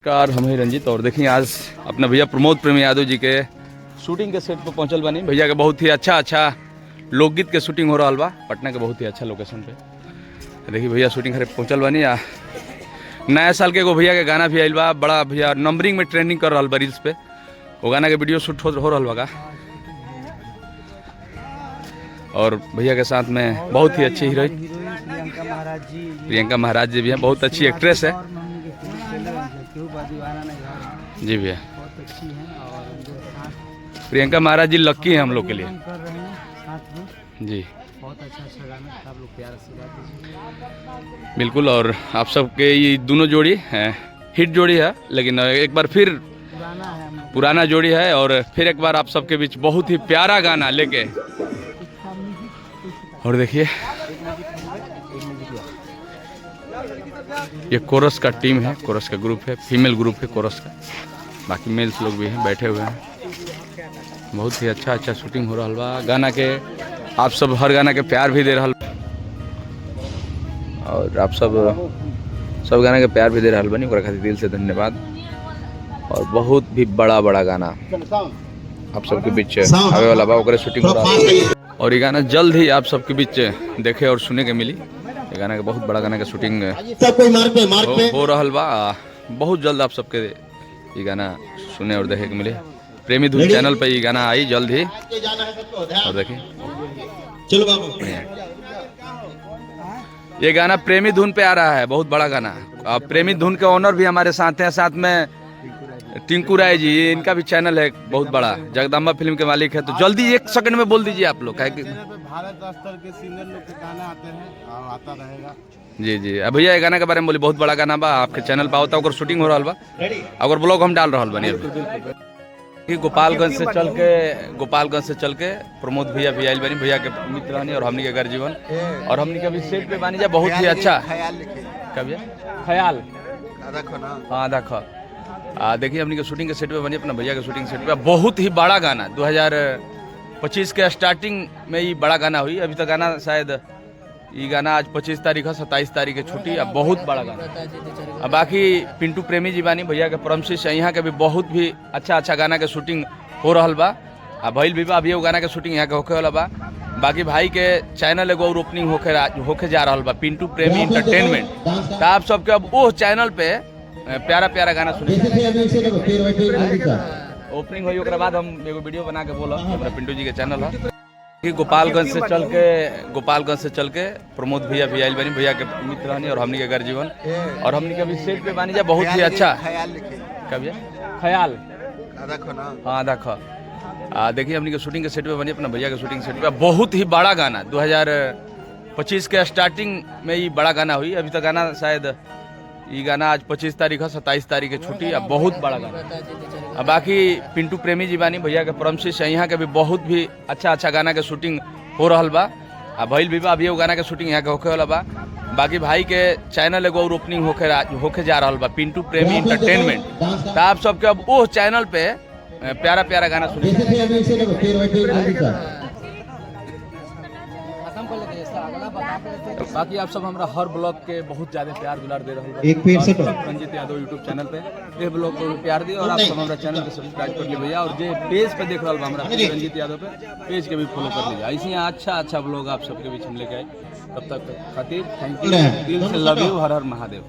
कार हम ही रंजीत और देखिए आज अपना भैया प्रमोद प्रेमी यादव जी के शूटिंग के सेट पर पहुंचल बानी। भैया के बहुत ही अच्छा लोकगीत के शूटिंग हो रहा बा पटना के बहुत ही अच्छा लोकेशन पे। देखिए भैया शूटिंग करे पहुंचल बानी। नया साल के एगो भैया के गाना भी आइल बा, बड़ा भैया नंबरिंग में ट्रेंडिंग कर रहा बा रील्स पे। वो गाना के वीडियो शूट हो रहा बा और भैया के साथ में बहुत ही अच्छी हीरोइन प्रियंका महाराज जी भी हैं, बहुत अच्छी एक्ट्रेस है जी भैया। प्रियंका महाराज जी लक्की हैं हम लोग के लिए जी, बहुत अच्छा गाना आप लोग प्यार से बिल्कुल। और आप सबके ये दोनों जोड़ी है हिट जोड़ी है, लेकिन एक बार फिर पुराना जोड़ी है और फिर एक बार आप सबके बीच बहुत ही प्यारा गाना लेके। और देखिए ये कोरस का टीम है, कोरस का ग्रुप है, फीमेल ग्रुप है कोरस का, बाकी मेल्स लोग भी हैं बैठे हुए हैं। बहुत ही अच्छा शूटिंग हो रहा बा गाना के। आप सब हर गाना के प्यार भी दे रहा और आप सब गाना के प्यार भी दे रहा बनी, ओकरा खातिर दिल से धन्यवाद। और बहुत भी बड़ा गाना आप सबके बीच आवे वाला बा, ओकरे शूटिंग हो रहा और ये गाना जल्द ही आप सबके बीच देखे और सुने के मिली। ये गाना के बहुत बड़ा गाना का शूटिंग हो रहा बा, बहुत जल्द आप सबके ये गाना सुने और देखे के मिले। प्रेमी धुन चैनल पे ये गाना आई जल्द ही। और देखिए चलो बाबू, ये गाना प्रेमी धुन पे आ रहा है, बहुत बड़ा गाना। प्रेमी धुन के ओनर भी हमारे साथ हैं, साथ में टिंकू राय जी, इनका भी चैनल है बहुत बड़ा, जगदम्बा फिल्म के मालिक है। तो जल्दी 1 सेकंड में बोल दीजिए आप लोग, है कि भारत स्तर के सिंगर लोग के गाने आते हैं और आता रहेगा। जी। अब भैया ये गाना के बारे में बोली, बहुत बड़ा गाना बा, आपके चैनल पे होता है, शूटिंग हो रहा बा और ब्लॉग हम डाल रहा बनी। गोपालगंज से चल के प्रमोद भैया भी आइल बनी, भैया के मित्र हनी और हमनी के घर जीवन और हमनी के भी सेट पे बानी जा। बहुत ही अच्छा कभी ख्याल हाँ देखो देखिए हमनी के शूटिंग के सेट पे बनी, अपना भैया के शूटिंग सेट पे। बहुत ही बड़ा गाना 2025 के स्टार्टिंग में ये बड़ा गाना हुई। अभी तक गाना शायद ये गाना आज 25 तारीख है, 27 तारीख के छुट्टी। अब बहुत बड़ा गाना। अब बाकी पिंटू प्रेमी जी बानी भैया के परमशिष, यहाँ के भी बहुत भी अच्छा गाना के शूटिंग हो रहा बा। अब भइल भी बा, अभी वो गाना के शूटिंग यहाँ के होखे वाला बा। बाकी भाई के चैनल एगो और ओपनिंग होके जा रहा बा, पिंटू प्रेमी एंटरटेनमेंट। तो आप सबके अब वो चैनल पे प्यारा गाना सुनिए। ओपनिंग हुई ओकरा बाद हम एगो वीडियो बना के बोला, हमारा पिंटू जी के चैनल है। गोपालगंज से चल के प्रमोद भैया भी आइल बनी, भैया के मित्र हनी और हमनी के घर जीवन और हमनी के भी सेट पे बानी जा। बहुत ही अच्छा कभी ख्याल हाँ देखो देखिए हमनी के शूटिंग के सेट पे बनी, अपना भैया के शूटिंग सेट पे। बहुत ही बड़ा गाना 2025 के स्टार्टिंग में ये बड़ा गाना हुई। अभी तक गाना शायद ये गाना आज 25 तारीख है, 27 तारीख के छुट्टी। अब बहुत बड़ा गाना। अब बाकी पिंटू प्रेमी जी बानी भैया के परमशिष, यहाँ के भी बहुत भी अच्छा गाना के शूटिंग हो रहा बा। अब भइल भी बा, अभी वो गाना के शूटिंग यहाँ के होखे वाला बा। बाकी भाई के चैनल एगो और ओपनिंग होके जा रहा बा, पिंटू प्रेमी एंटरटेनमेंट। तो आप सबके अब वो चैनल पे प्यारा गाना सुनिए। बाकी आप सब हमारा हर ब्लॉग के बहुत ज्यादा प्यार दुलार दे रहे हैं। रंजीत यादव यूट्यूब चैनल पे ये ब्लॉग को प्यार दिए और आप सब हमारा चैनल को सब्सक्राइब कर लीजिए भैया। और जो पेज पे देख रहा है हमारा रंजीत यादव पे पेज के भी फॉलो कर लीजिए। ऐसे अच्छा ब्लॉग आप सबके बीच हम लेके आए। तब तक खातिर थैंक यू, दिल से love you, Har Har Mahadev.